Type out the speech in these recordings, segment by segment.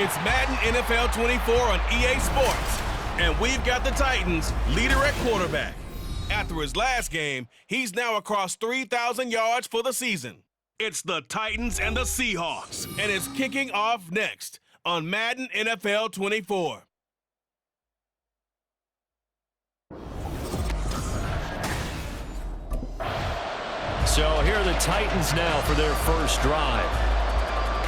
It's Madden NFL 24 on EA Sports, and we've got the Titans leader at quarterback. After his last game, he's now across 3,000 yards for the season. It's the Titans and the Seahawks, and it's kicking off next on Madden NFL 24. So here are the Titans now for their first drive.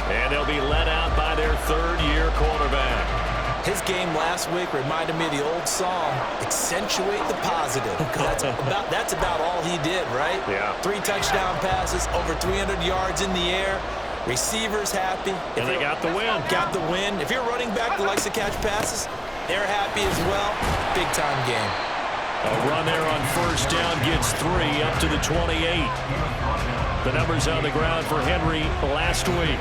And they'll be led out by their third-year quarterback. His game last week reminded me of the old song, Accentuate the Positive. That's about all he did, right? Yeah. 3 touchdown passes, over 300 yards in the air. Receivers happy. And they got the win. Got the win. If you're a running back that likes to catch passes, they're happy as well. Big-time game. A run there on first down gets 3 up to the 28. The numbers on the ground for Henry last week.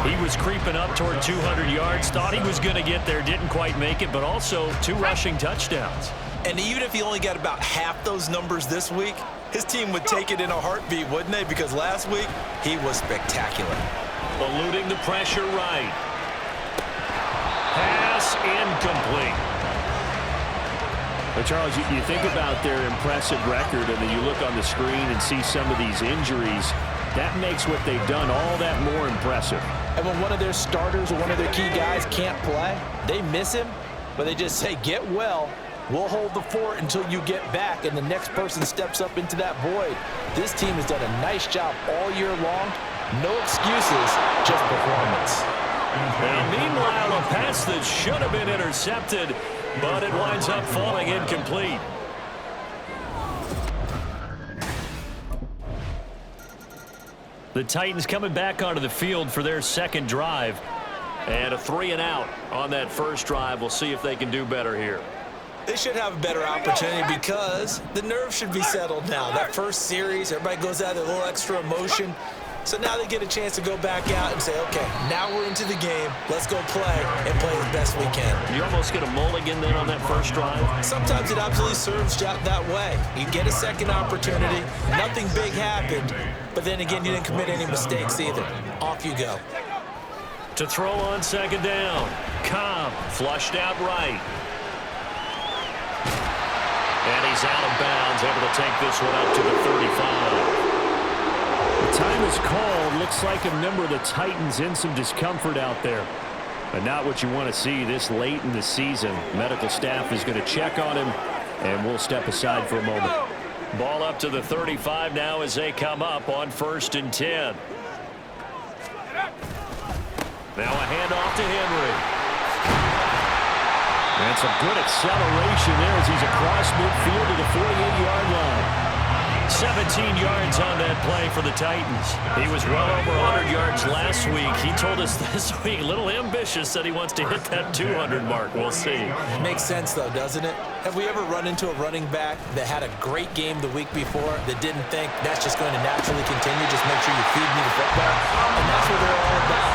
He was creeping up toward 200 yards, thought he was going to get there, didn't quite make it, but also 2 rushing touchdowns. And even if he only got about half those numbers this week, his team would take it in a heartbeat, wouldn't they? Because last week, he was spectacular. Eluding the pressure right. Pass incomplete. But Charles, you think about their impressive record, and then you look on the screen and see some of these injuries. That makes what they've done all that more impressive. And when one of their starters or one of their key guys can't play, they miss him, but they just say, get well. We'll hold the fort until you get back, and the next person steps up into that void. This team has done a nice job all year long. No excuses, just performance. Now, meanwhile, a pass that should have been intercepted, but it winds up falling incomplete. The Titans coming back onto the field for their second drive. And a 3-and-out on that first drive. We'll see if they can do better here. They should have a better opportunity because the nerves should be settled now. That first series, everybody goes out with a little extra emotion. So now they get a chance to go back out and say, okay, now we're into the game. Let's go play and play as best we can. You almost get a mulligan then on that first drive? Sometimes it absolutely serves that way. You get a second opportunity. Nothing big happened. But then again, you didn't commit any mistakes either. Off you go. To throw on second down. Cobb flushed out right. And he's out of bounds, able to take this one up to the 35. The time is called. Looks like a member of the Titans in some discomfort out there. But not what you want to see this late in the season. Medical staff is going to check on him, and we'll step aside for a moment. Ball up to the 35 now as they come up on 1st and 10. Now a handoff to Henry. And some good acceleration there as he's across midfield to the 48-yard line. 17 yards on that play for the Titans. He was well over 100 yards last week. He told us this week, a little ambitious, that he wants to hit that 200 mark. We'll see. Makes sense, though, doesn't it? Have we ever run into a running back that had a great game the week before that didn't think that's just going to naturally continue? Just make sure you feed me the football. And that's what they're all about.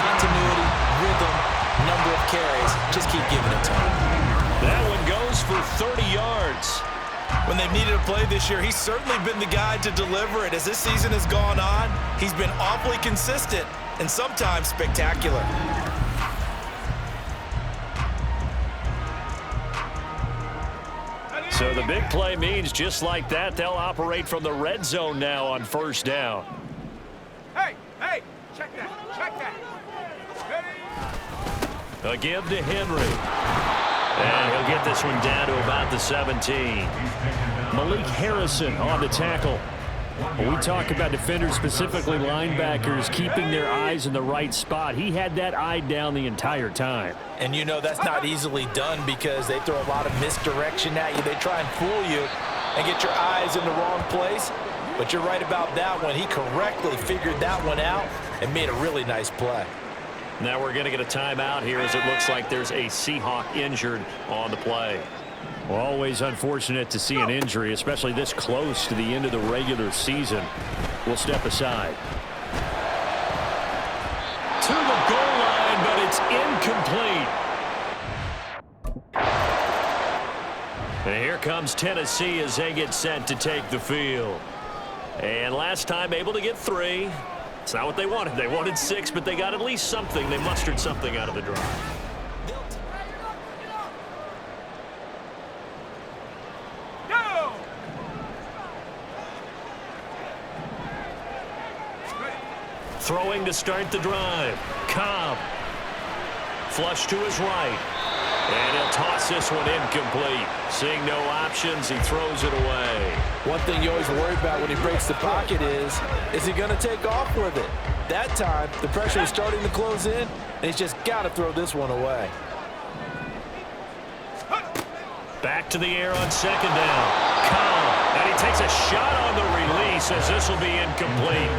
Continuity, rhythm, number of carries. Just keep giving it to him. That one goes for 30 yards. When they've needed a play this year, he's certainly been the guy to deliver it. As this season has gone on, he's been awfully consistent and sometimes spectacular. So the big play means just like that, they'll operate from the red zone now on first down. Hey, check that. A give to Henry. And he'll get this one down to about the 17. Malik Harrison on the tackle. When we talk about defenders, specifically linebackers, keeping their eyes in the right spot, he had that eye down the entire time. And you know that's not easily done because they throw a lot of misdirection at you. They try and fool you and get your eyes in the wrong place. But you're right about that one. He correctly figured that one out and made a really nice play. Now we're going to get a timeout here as it looks like there's a Seahawk injured on the play. Well, always unfortunate to see an injury, especially this close to the end of the regular season. We'll step aside. To the goal line, but it's incomplete. And here comes Tennessee as they get set to take the field. And last time able to get 3. It's not what they wanted. They wanted 6, but they got at least something. They mustered something out of the drive. Throwing to start the drive. Cobb. Flush to his right. And he'll toss this one incomplete. Seeing no options, he throws it away. One thing you always worry about when he breaks the pocket is he going to take off with it? That time, the pressure is starting to close in, and he's just got to throw this one away. Back to the air on second down. Cobb. And he takes a shot on the release as this will be incomplete.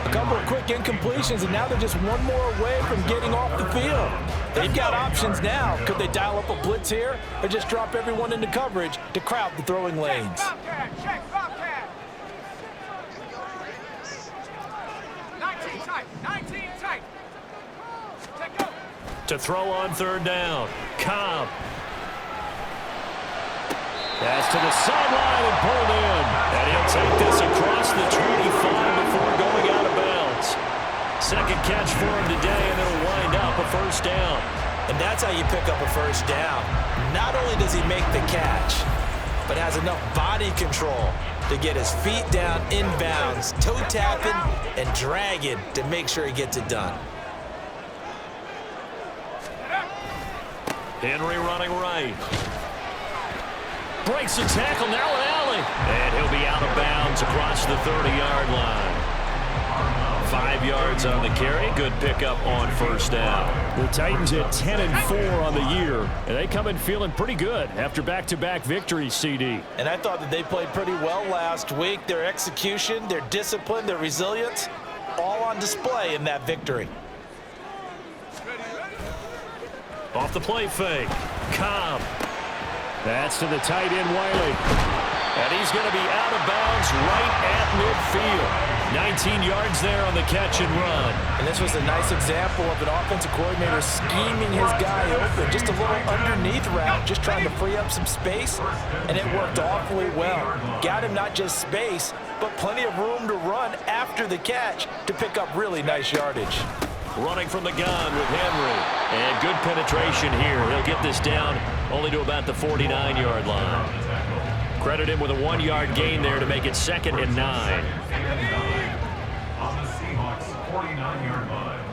A couple of quick incompletions, and now they're just one more away from getting off the field. They've got options now. Could they dial up a blitz here or just drop everyone into coverage to crowd the throwing lanes? Check Bobcat. 19 tight. 19 tight. Take go. To throw on third down. Cobb. Pass to the sideline and pulled in. And he'll take this across the 25 before going out of bounds. Second catch for him today, and it'll wind up a first down. And that's how you pick up a first down. Not only does he make the catch, but has enough body control to get his feet down inbounds, toe tapping and dragging to make sure he gets it done. Henry running right. Breaks the tackle, now an alley. And he'll be out of bounds across the 30-yard line. 5 yards on the carry. Good pickup on first down. The Titans at 10-4 on the year, and they come in feeling pretty good after back-to-back victories, CD. And I thought that they played pretty well last week. Their execution, their discipline, their resilience, all on display in that victory. Off the play fake. Cobb. That's to the tight end, Wiley. And he's going to be out of bounds right at midfield. 19 yards there on the catch and run. And this was a nice example of an offensive coordinator scheming his guy open. Just a little underneath route, just trying to free up some space, and it worked awfully well. Got him not just space, but plenty of room to run after the catch to pick up really nice yardage. Running from the gun with Henry. And good penetration here. He'll get this down only to about the 49-yard line. Credit him with a 1-yard gain there to make it 2nd and 9. On the Seahawks 49-yard line.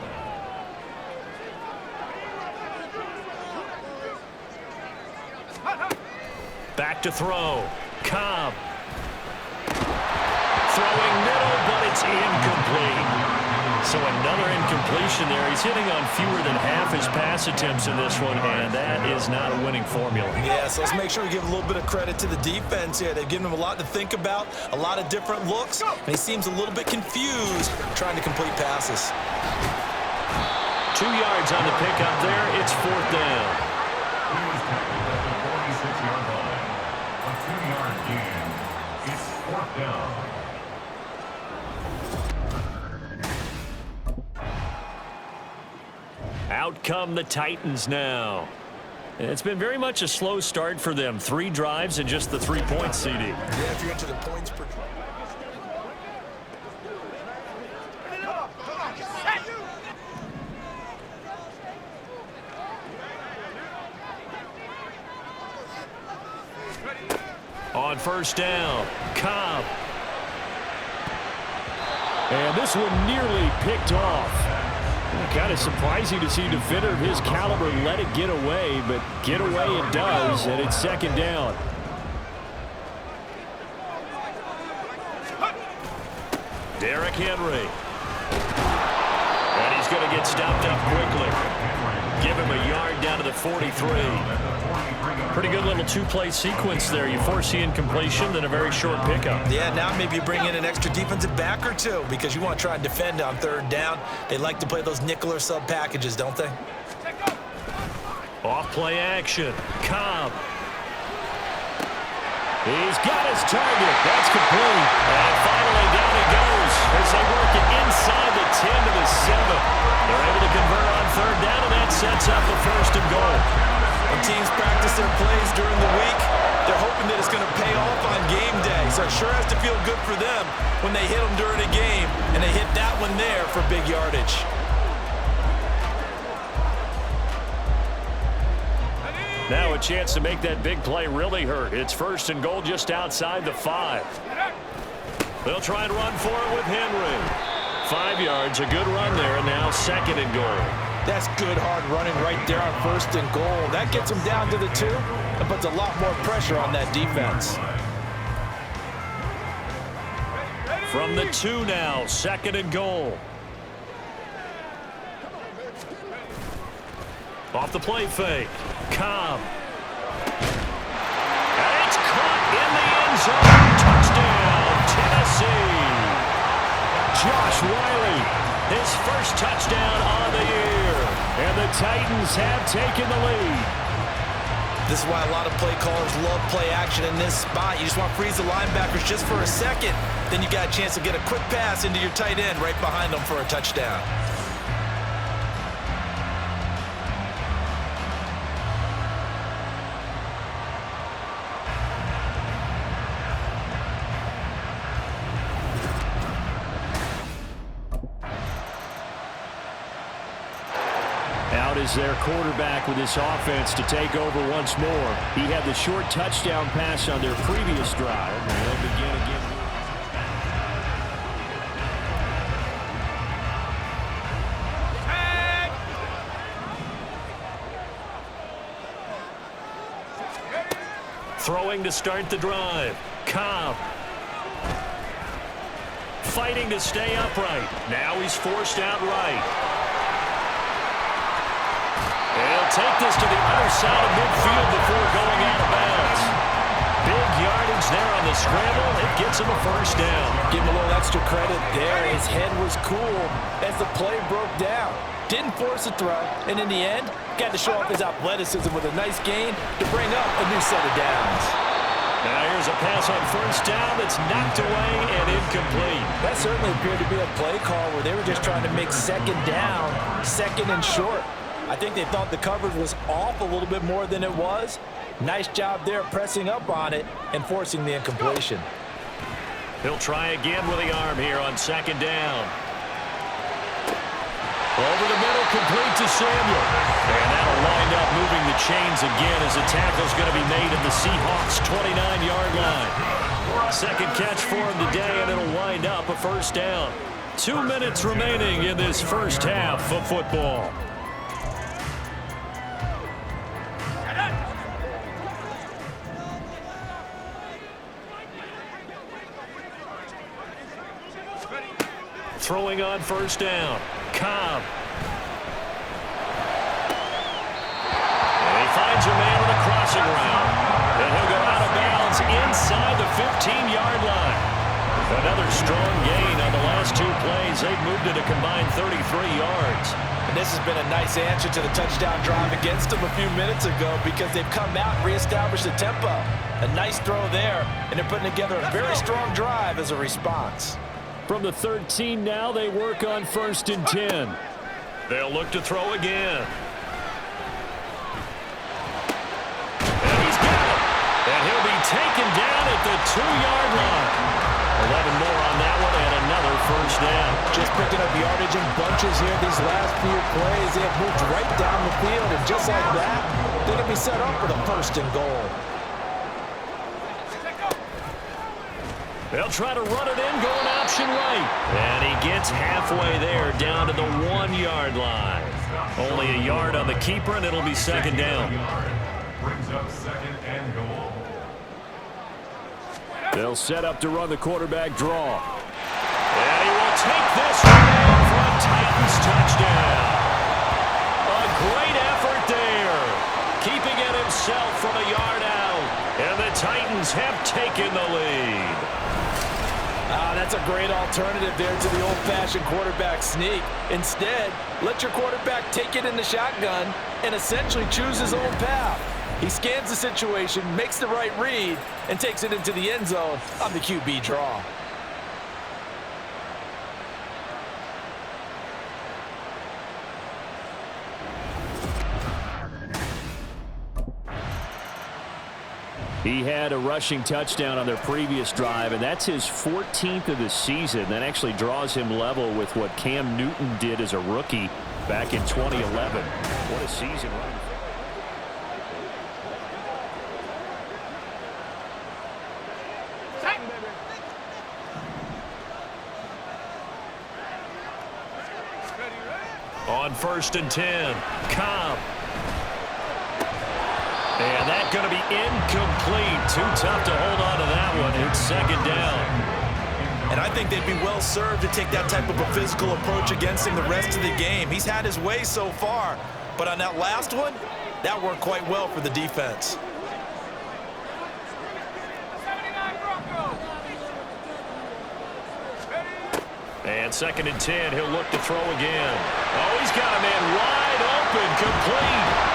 Back to throw. Cobb. Throwing middle, but it's incomplete. So another incompletion there. He's hitting on fewer than half his pass attempts in this one, and that is not a winning formula. Yeah, so let's make sure we give a little bit of credit to the defense here. They've given him a lot to think about, a lot of different looks, and he seems a little bit confused trying to complete passes. 2 yards on the pickup there. It's 4th down. He was tackled at the 46-yard line. A 2-yard gain. It's 4th down. Out come the Titans now. It's been very much a slow start for them. 3 drives and just the 3 points, CD. Yeah, if you're into the points per drive. On first down, Cobb. And this one nearly picked off. Kind of surprising to see a defender of his caliber let it get away, but get away it does, and it's 2nd down. Derrick Henry. And he's going to get stopped up quickly. Give him a yard down to the 43. Pretty good little 2-play sequence there. You force the incompletion, then a very short pickup. Yeah, now maybe you bring in an extra defensive back or two because you want to try and defend on 3rd down. They like to play those nickel or sub packages, don't they? Off play action. Cobb. He's got his target. That's complete. And finally down he goes as they work it inside the 10 to the 7. They're able to convert on 3rd down, and that sets up the 1st and goal. When teams practice their plays during the week, they're hoping that it's going to pay off on game day. So it sure has to feel feel good for them when they hit them during a game, and they hit that one there for big yardage. Now a chance to make that big play really hurt. It's 1st and goal just outside the 5. They'll try and run for it with Henry. 5 yards, a good run there, and now 2nd and goal. That's good hard running right there on 1st and goal. That gets them down to the 2 and puts a lot more pressure on that defense. From the 2 now, 2nd and goal. Off the play fake. Cobb. And it's caught in the end zone. Touchdown, Tennessee. Josh Wiley, his first touchdown on the year. And the Titans have taken the lead. This is why a lot of play callers love play action in this spot. You just want to freeze the linebackers just for a second. Then you got a chance to get a quick pass into your tight end right behind them for a touchdown. Out is their quarterback with this offense to take over once more. He had the short touchdown pass on their previous drive. And they'll begin again. Throwing to start the drive. Cobb. Fighting to stay upright. Now he's forced out right. He'll take this to the other side of midfield before going out of bounds. Big yardage there on the scramble. It gets him a 1st down. Give him a little extra credit there. His head was cool as the play broke down. Didn't force a throw, and in the end, got to show off his athleticism with a nice gain to bring up a new set of downs. Now here's a pass on 1st down that's knocked away and incomplete. That certainly appeared to be a play call where they were just trying to make 2nd down, 2nd and short. I think they thought the coverage was off a little bit more than it was. Nice job there pressing up on it and forcing the incompletion. He'll try again with the arm here on 2nd down. Over the middle, complete to Samuel. And that'll wind up moving the chains again as the tackle's going to be made at the Seahawks' 29-yard line. 2nd catch for him today, and it'll wind up a 1st down. 2 minutes remaining in this 1st half of football. Throwing on 1st down. Cobb. And he finds a man on the crossing route. And he'll go out of bounds inside the 15-yard line. Another strong gain on the last 2 plays. They've moved it a combined 33 yards. And this has been a nice answer to the touchdown drive against them a few minutes ago because they've come out and reestablished the tempo. A nice throw there, and they're putting together a very strong drive as a response. From the 13 now, they work on 1st and 10. They'll look to throw again. And he's got it. And he'll be taken down at the 2-yard line. 11 more on that one and another 1st down. Just picking up yardage in bunches here these last few plays. They have moved right down the field, and just like that, they can be set up for the 1st and goal. They'll try to run it in, going option right. And he gets halfway there, down to the 1-yard line. Only a yard on the keeper, and it'll be 2nd down. Brings up 2nd and goal. They'll set up to run the quarterback draw. And he will take this one in for a Titans touchdown. A great effort there, keeping it himself from a yard out. And the Titans have taken the lead. That's a great alternative there to the old-fashioned quarterback sneak. Instead, let your quarterback take it in the shotgun and essentially choose his own path. He scans the situation, makes the right read, and takes it into the end zone on the QB draw. He had a rushing touchdown on their previous drive, and that's his 14th of the season. That actually draws him level with what Cam Newton did as a rookie back in 2011. What a season run. On 1st and 10, Cobb. And that's going to be incomplete. Too tough to hold on to that one. It's 2nd down. And I think they'd be well served to take that type of a physical approach against him the rest of the game. He's had his way so far, but on that last one, that worked quite well for the defense. 79 Broncos. And 2nd and 10, he'll look to throw again. Oh, he's got a man wide open, complete.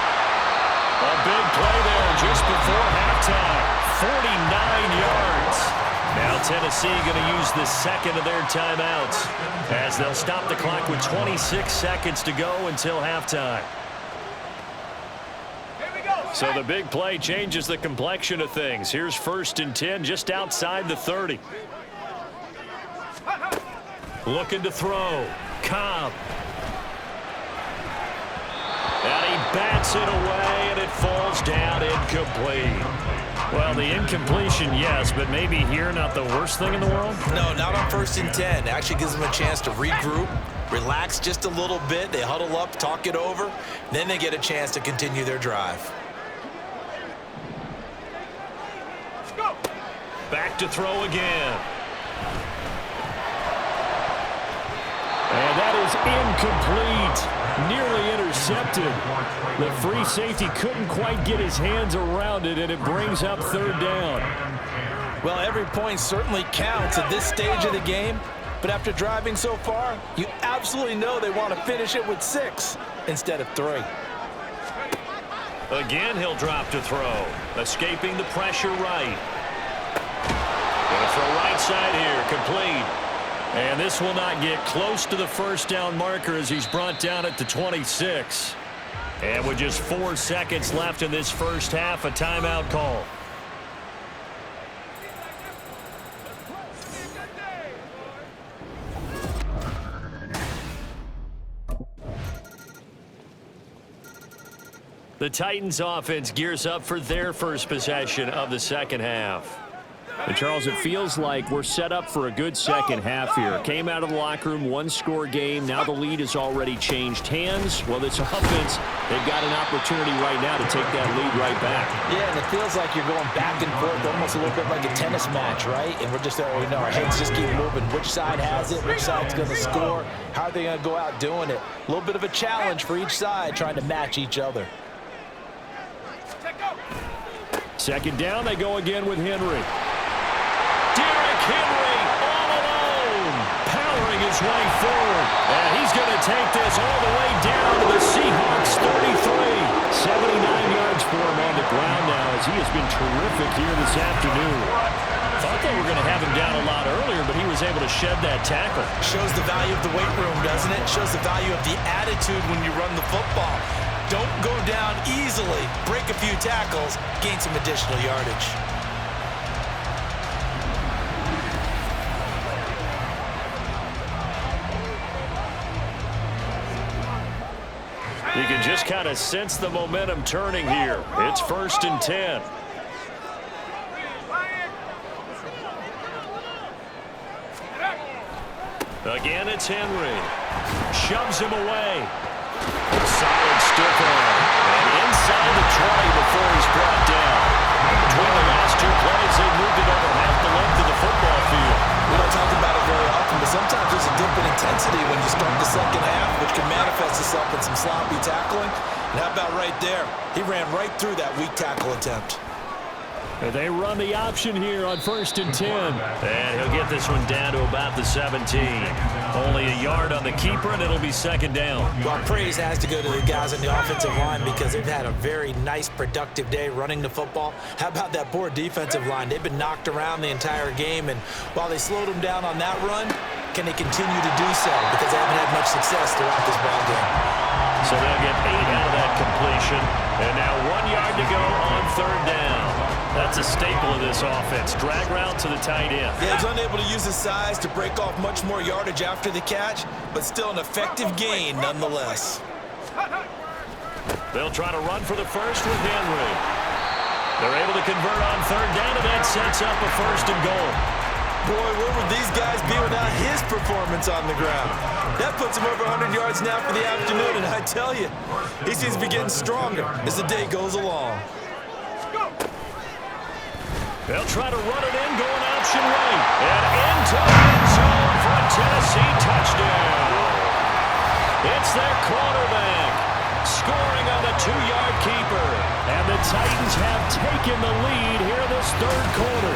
A big play there just before halftime. 49 yards. Now Tennessee going to use the 2nd of their timeouts as they'll stop the clock with 26 seconds to go until halftime. Here we go. So the big play changes the complexion of things. Here's 1st and 10 just outside the 30. Looking to throw. Cobb. And he bats it away, and it falls down incomplete. Well, the incompletion, yes, but maybe here not the worst thing in the world? No, not on 1st and 10. It actually gives them a chance to regroup, relax just a little bit. They huddle up, talk it over. Then they get a chance to continue their drive. Let's go. Back to throw again. And that is incomplete. Nearly intercepted. The free safety couldn't quite get his hands around it, and it brings up 3rd down. Well, every point certainly counts at this stage of the game, but after driving so far, you absolutely know they want to finish it with 6 instead of 3. Again, he'll drop to throw. Escaping the pressure right. Gonna throw right side here, complete. And this will not get close to the 1st down marker as he's brought down at the 26. And with just 4 seconds left in this first half, a timeout call. The Titans offense gears up for their first possession of the 2nd half. And Charles, it feels like we're set up for a good second half here. Came out of the locker room, 1-score game. Now the lead has already changed hands. Well, this offense, they've got an opportunity right now to take that lead right back. Yeah, and it feels like you're going back and forth, almost a little bit like a tennis match, right? And we're just, our heads just keep moving. Which side has it? Which side's going to score? How are they going to go out doing it? A little bit of a challenge for each side, trying to match each other. 2nd down, they go again with Henry. Henry all alone, powering his way forward. And he's going to take this all the way down to the Seahawks 33. 79 yards for him on the ground now as he has been terrific here this afternoon. Thought they were going to have him down a lot earlier, but he was able to shed that tackle. Shows the value of the weight room, doesn't it? Shows the value of the attitude when you run the football. Don't go down easily. Break a few tackles, gain some additional yardage. You can just kind of sense the momentum turning here. It's 1st and 10. Again, it's Henry. Shoves him away. Solid stiff arm. And inside the 20 before he's brought down. Between the last 2 plays, they moved it over half the length of the football field. We don't talk about it very often, but sometimes there's a dip in intensity when you start the 2nd half, which can manifest itself in some sloppy tackling. And how about right there? He ran right through that weak tackle attempt. They run the option here on 1st and 10. And he'll get this one down to about the 17. Only a yard on the keeper, and it'll be 2nd down. Well, praise has to go to the guys on the offensive line because they've had a very nice, productive day running the football. How about that poor defensive line? They've been knocked around the entire game, and while they slowed them down on that run, can they continue to do so? Because they haven't had much success throughout this ball game. So they'll get 8 out of that completion. And now 1 yard to go on 3rd down. That's a staple of this offense. Drag route to the tight end. Yeah, he's unable to use his size to break off much more yardage after the catch, but still an effective gain nonetheless. They'll try to run for the first with Henry. They're able to convert on third down, and that sets up a 1st and goal. Boy, where would these guys be without his performance on the ground? That puts him over 100 yards now for the afternoon, and I tell you, he seems to be getting stronger as the day goes along. They'll try to run it in, going option right. And into the end zone for a Tennessee touchdown. It's their quarterback scoring on the 2-yard keeper. And the Titans have taken the lead here this 3rd quarter.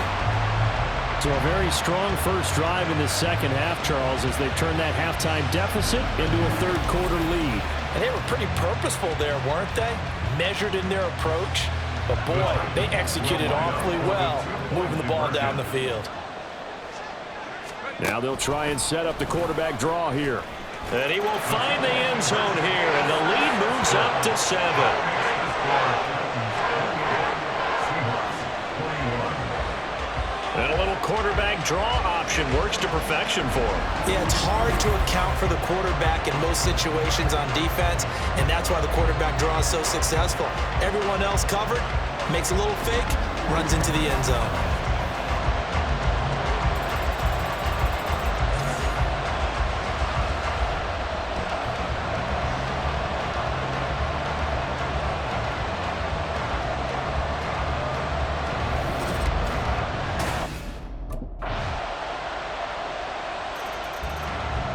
So a very strong first drive in the second half, Charles, as they've turned that halftime deficit into a 3rd quarter lead. And they were pretty purposeful there, weren't they? Measured in their approach. But boy, they executed awfully well, moving the ball down the field. Now they'll try and set up the quarterback draw here. And he will find the end zone here, and the lead moves up to 7. And a little quarterback draw option works to perfection for him. Yeah, it's hard to account for the quarterback in most situations on defense, and that's why the quarterback draw is so successful. Everyone else covered, makes a little fake, runs into the end zone.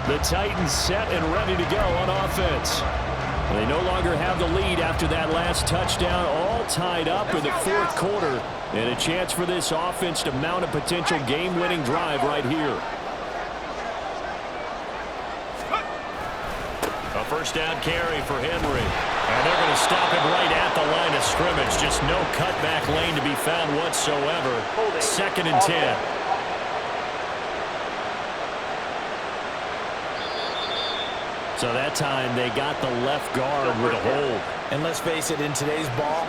The Titans set and ready to go on offense. They no longer have the lead after that last touchdown, all tied up in the 4th quarter, and a chance for this offense to mount a potential game-winning drive right here. A 1st down carry for Henry, and they're going to stop him right at the line of scrimmage. Just no cutback lane to be found whatsoever. 2nd and 10. So that time they got the left guard with a hold. And let's face it, in today's ball,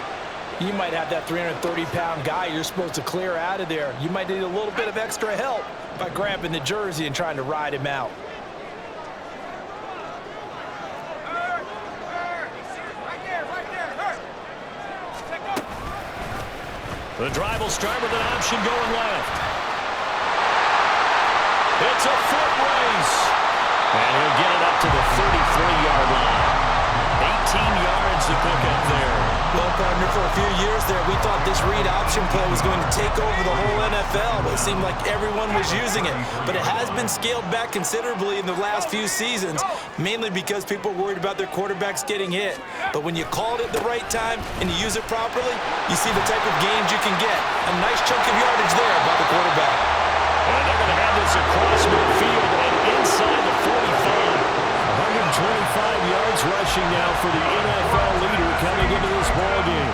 you might have that 330-pound guy you're supposed to clear out of there. You might need a little bit of extra help by grabbing the jersey and trying to ride him out. The drive will start with an option going left. It's a foot race. And he'll get it up to the 33-yard line. 18 yards to pick up there. Well, partner, for a few years there, we thought this read option play was going to take over the whole NFL. It seemed like everyone was using it. But it has been scaled back considerably in the last few seasons, mainly because people are worried about their quarterbacks getting hit. But when you call it at the right time and you use it properly, you see the type of gains you can get. A nice chunk of yardage there by the quarterback. And they're going to have this across midfield and inside the 45. 125 yards rushing now for the NFL leader coming into this ballgame.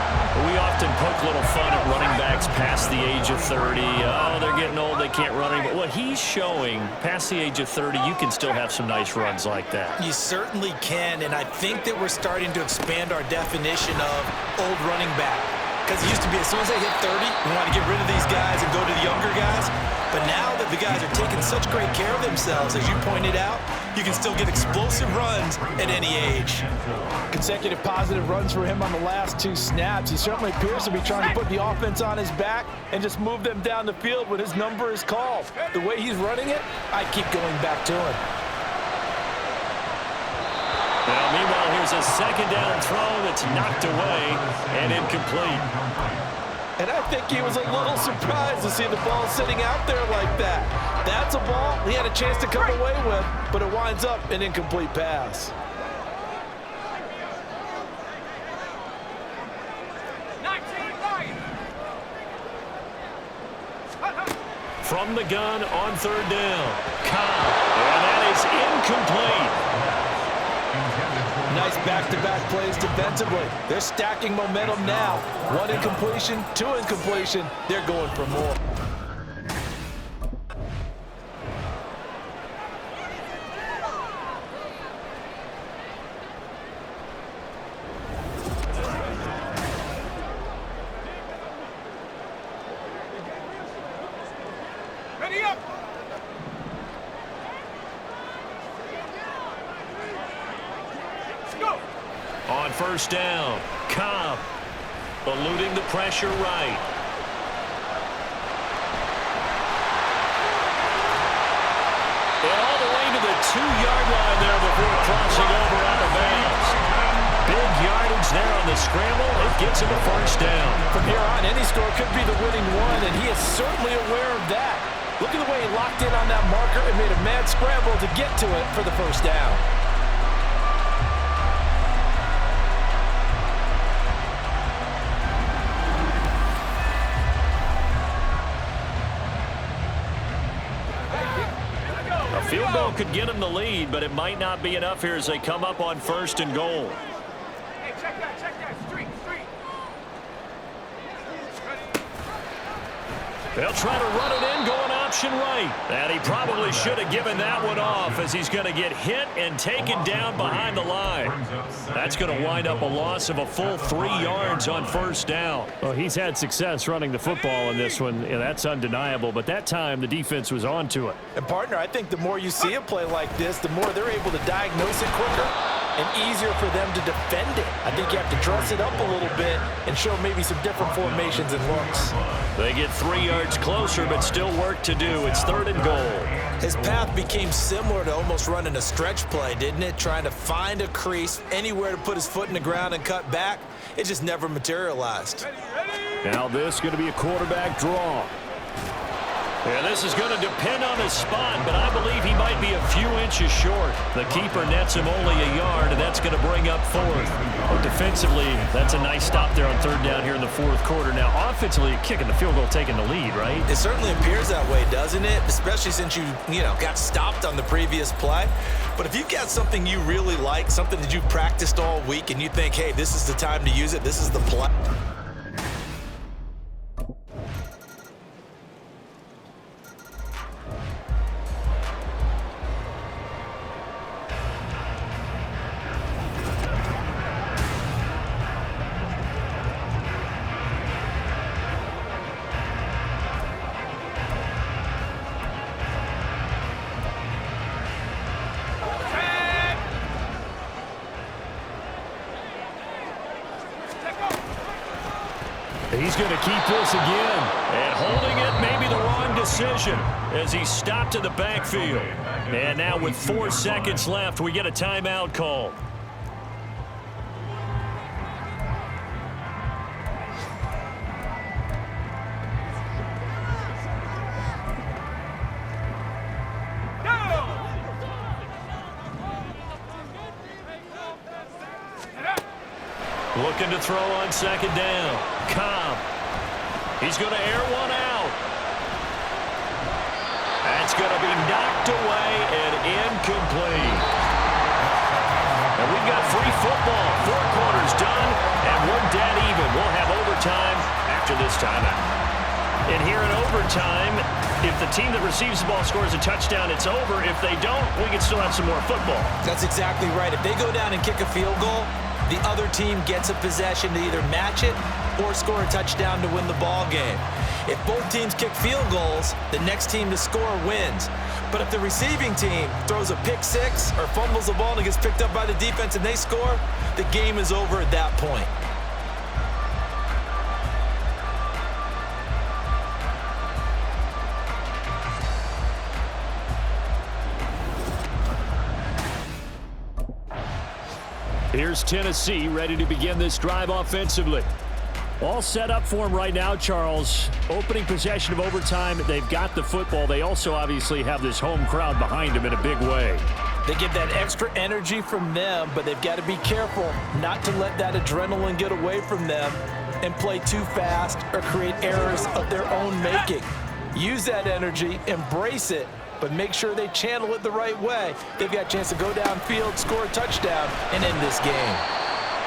We often poke little fun at running backs past the age of 30. Oh, they're getting old, they can't run anymore. What he's showing, past the age of 30, you can still have some nice runs like that. You certainly can, and I think that we're starting to expand our definition of old running back. Because it used to be as soon as they hit 30, we want to get rid of these guys and go to the younger guys. But now that the guys are taking such great care of themselves, as you pointed out, you can still get explosive runs at any age. Consecutive positive runs for him on the last 2 snaps. He certainly appears to be trying to put the offense on his back and just move them down the field when his number is called. The way he's running it, I keep going back to him. Well, meanwhile, here's a 2nd down throw that's knocked away and incomplete. And I think he was a little surprised to see the ball sitting out there like that. That's a ball he had a chance to come away with, but it winds up an incomplete pass. From the gun on 3rd down. Cobb, and that is incomplete. Nice back-to-back plays defensively. They're stacking momentum now. 1 incompletion, 2 incompletion. They're going for more. Ready up. Let's go. On first down, Cobb eluding the pressure right. And all the way to the 2-yard line there before crossing over out of bounds. Big yardage there on the scramble. It gets him a first down. From here on, any score could be the winning one, and he is certainly aware of that. Look at the way he locked in on that marker and made a mad scramble to get to it for the first down. A field goal could get him the lead, but it might not be enough here as they come up on first and goal. Hey, check that. Street. They'll try to run it in, going option right. And he probably should have given that one off as he's going to get hit and taken down behind the line. That's going to wind up a loss of a full 3 yards on first down. Well, he's had success running the football in this one, and that's undeniable. But that time, the defense was on to it. And, partner, I think the more you see a play like this, the more they're able to diagnose it quicker and easier for them to defend it. I think you have to dress it up a little bit and show maybe some different formations and looks. They get 3 yards closer, but still work to do. It's third and goal. His path became similar to almost running a stretch play, didn't it? Trying to find a crease, anywhere to put his foot in the ground and cut back. It just never materialized. Now this is going to be a quarterback draw. Yeah, this is going to depend on his spot, but I believe he might be a few inches short. The keeper nets him only a yard, and that's going to bring up fourth. But defensively, that's a nice stop there on third down here in the fourth quarter. Now, offensively, kicking the field goal, taking the lead, right? It certainly appears that way, doesn't it? Especially since you got stopped on the previous play. But if you've got something you really like, something that you've practiced all week, and you think, hey, this is the time to use it, this is the play. He's going to keep this again. And holding it may be the wrong decision as he stopped in the backfield. And now with 4 seconds left, we get a timeout call. Looking to throw on second down. Cobb. He's going to air one out. That's going to be knocked away and incomplete. And we've got free football. 4 quarters done, and we're dead even. We'll have overtime after this timeout. And here in overtime, if the team that receives the ball scores a touchdown, it's over. If they don't, we can still have some more football. That's exactly right. If they go down and kick a field goal, the other team gets a possession to either match it or score a touchdown to win the ball game. If both teams kick field goals, the next team to score wins. But if the receiving team throws a pick six or fumbles the ball and it gets picked up by the defense and they score, the game is over at that point. Here's Tennessee ready to begin this drive offensively. All set up for him right now, Charles. Opening possession of overtime. They've got the football. They also obviously have this home crowd behind them in a big way. They get that extra energy from them, but they've got to be careful not to let that adrenaline get away from them and play too fast or create errors of their own making. Use that energy, embrace it, but make sure they channel it the right way. They've got a chance to go downfield, score a touchdown, and end this game.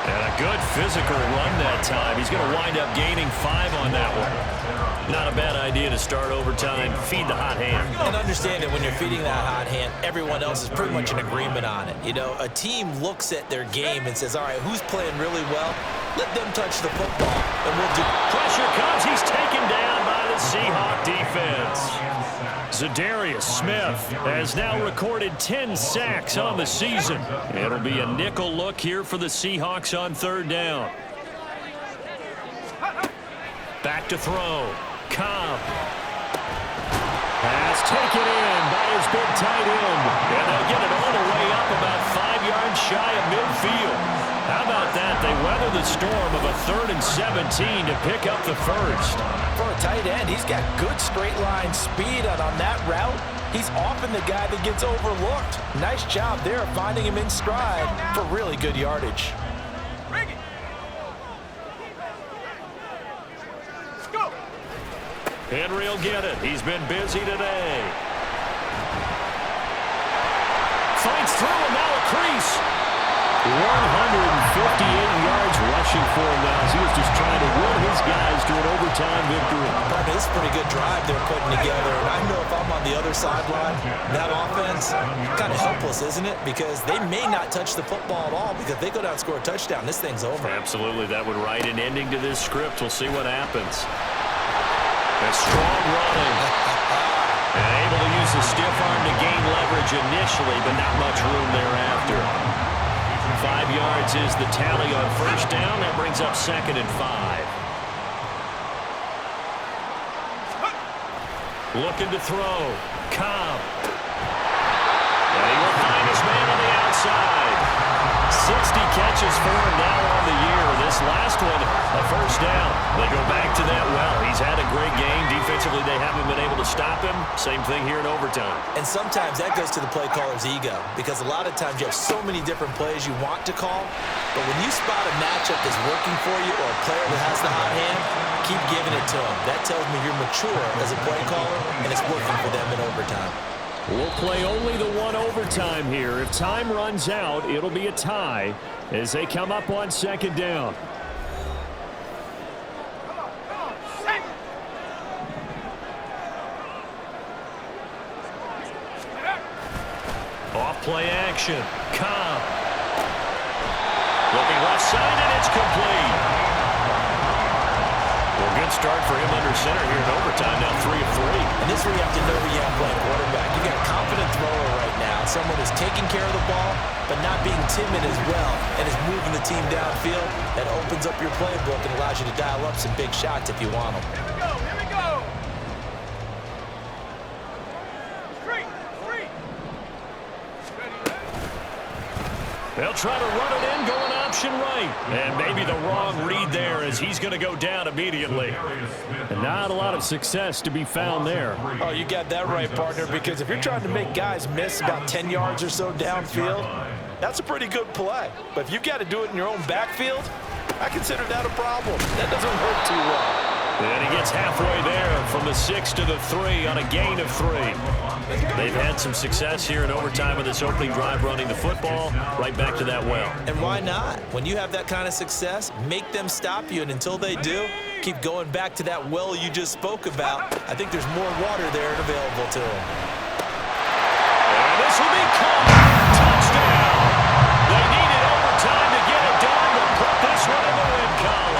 And a good physical run that time. He's going to wind up gaining 5 on that one. Not a bad idea to start overtime. Feed the hot hand. And understand that when you're feeding that hot hand, everyone else is pretty much in agreement on it. You know, a team looks at their game and says, all right, who's playing really well? Let them touch the football, and we'll do. Pressure comes. He's taken down by the Seahawk defense. Zadarius Smith has now recorded 10 sacks on the season. It'll be a nickel look here for the Seahawks on third down. Back to throw. Cobb. Pass taken in by his big tight end. And they'll get it all the way up about 5 yards shy of midfield. How about that? They weather the storm of a 3rd and 17 to pick up the first. For a tight end, he's got good straight line speed, and on that route, he's often the guy that gets overlooked. Nice job there finding him in stride for really good yardage. Bring it. Let's go. Henry will get it. He's been busy today. Fights through and now a crease. 158 yards rushing for him now as he was just trying to will his guys to an overtime victory. But it's a pretty good drive they're putting together. And I know if I'm on the other sideline, that offense, kind of helpless, isn't it? Because they may not touch the football at all, because if they go down and score a touchdown, this thing's over. Absolutely. That would write an ending to this script. We'll see what happens. A strong running. And able to use the stiff arm to gain leverage initially, but not much room thereafter. 5 yards is the tally on first down. That brings up 2nd and 5. Looking to throw. Cobb. And he will find his man on the outside. 60 catches for him now on the year. This last one, a first down. They go back to that well. He's had a great game. Defensively, they haven't been able to stop him. Same thing here in overtime. And sometimes that goes to the play caller's ego, because a lot of times you have so many different plays you want to call, but when you spot a matchup that's working for you or a player that has the hot hand, keep giving it to him. That tells me you're mature as a play caller, and it's working for them in overtime. We'll play only the one overtime here. If time runs out, it'll be a tie as they come up on 2nd down. Off play action. Cobb. Looking left side, and it's complete. Well, good start for him under center here in overtime. Now 3 of 3. And this is where you have to know who you have playing quarterback. You got a confident thrower right now, someone who's taking care of the ball, but not being timid as well, and is moving the team downfield. That opens up your playbook and allows you to dial up some big shots if you want them. Here we go. Here we go. Straight. Straight. Ready, ready. They'll try to run it in, going option right. And maybe the wrong read there as he's going to go down immediately. And not a lot of success to be found there. Oh, you got that right, partner, because if you're trying to make guys miss about 10 yards or so downfield, that's a pretty good play. But if you've got to do it in your own backfield, I consider that a problem. That doesn't work too well. And he gets halfway there from the 6 to the 3 on a gain of 3. They've had some success here in overtime in this opening drive running the football right back to that well. And why not? When you have that kind of success, make them stop you, and until they do, keep going back to that well you just spoke about. I think there's more water there and available to them. And this will be caught. Touchdown. They needed overtime to get it done to put this one in the win column.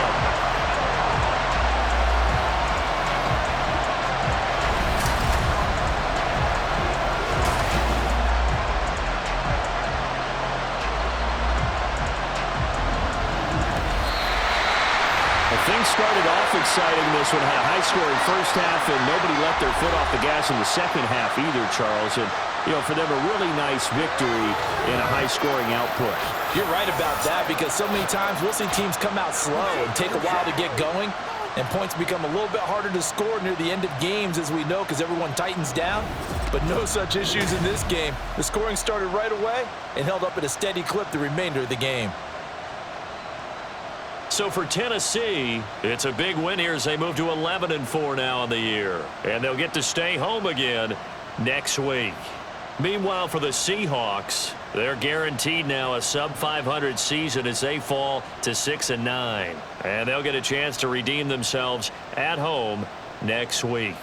Things started off exciting this one. Had a high-scoring first half, and nobody let their foot off the gas in the second half either, Charles. And, you know, for them, a really nice victory in a high-scoring output. You're right about that, because so many times we'll see teams come out slow and take a while to get going, and points become a little bit harder to score near the end of games, as we know, because everyone tightens down. But no such issues in this game. The scoring started right away and held up at a steady clip the remainder of the game. So for Tennessee, it's a big win here as they move to 11-4 now on the year. And they'll get to stay home again next week. Meanwhile, for the Seahawks, they're guaranteed now a sub-500 season as they fall to 6-9. And they'll get a chance to redeem themselves at home next week.